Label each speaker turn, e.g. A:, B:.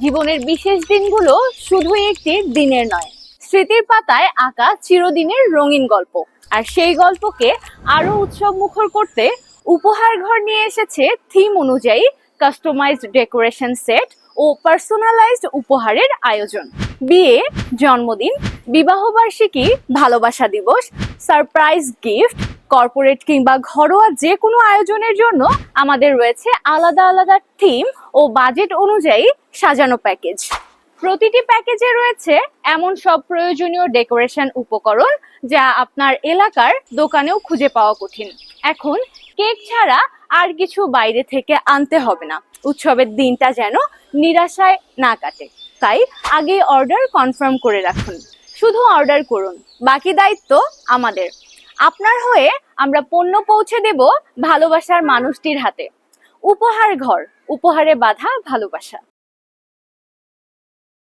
A: জীবনের বিশেষ দিনগুলো শুধুই একটি দিনের নয়, স্মৃতির পাতায় আঁকা চিরদিনের রঙিন গল্প। আর সেই গল্পকে আরো উৎসব মুখর করতে উপহার ঘর নিয়ে এসেছে থিম অনুযায়ী কাস্টমাইজড ডেকোরেশন সেট ও পার্সোনালাইজড উপহারের আয়োজন। বিয়ে, জন্মদিন, বিবাহবার্ষিকী, ভালোবাসা দিবস, সারপ্রাইজ গিফট, কর্পোরেট কিংবা ঘরোয়া যে কোনো আয়োজনের জন্য আমাদের রয়েছে আলাদা আলাদা থিম ও বাজেট অনুযায়ী সাজানো প্যাকেজ। প্রতিটি প্যাকেজে রয়েছে এমন সব প্রয়োজনীয় ডেকোরেশন উপকরণ যা আপনার এলাকার দোকানেও খুঁজে পাওয়া কঠিন। এখন কেক ছাড়া আর কিছু বাইরে থেকে আনতে হবে না, উৎসবের দিনটা যেন নিরাশায় না কাটে। তাই আগে অর্ডার কনফার্ম করে রাখুন। শুধু অর্ডার করুন, বাকি দায়িত্ব আমাদের। আপনার হয়ে আমরা পণ্য পৌঁছে দেব ভালোবাসার মানুষটির হাতে। উপহার ঘর, উপহারে বাঁধা ভালোবাসা।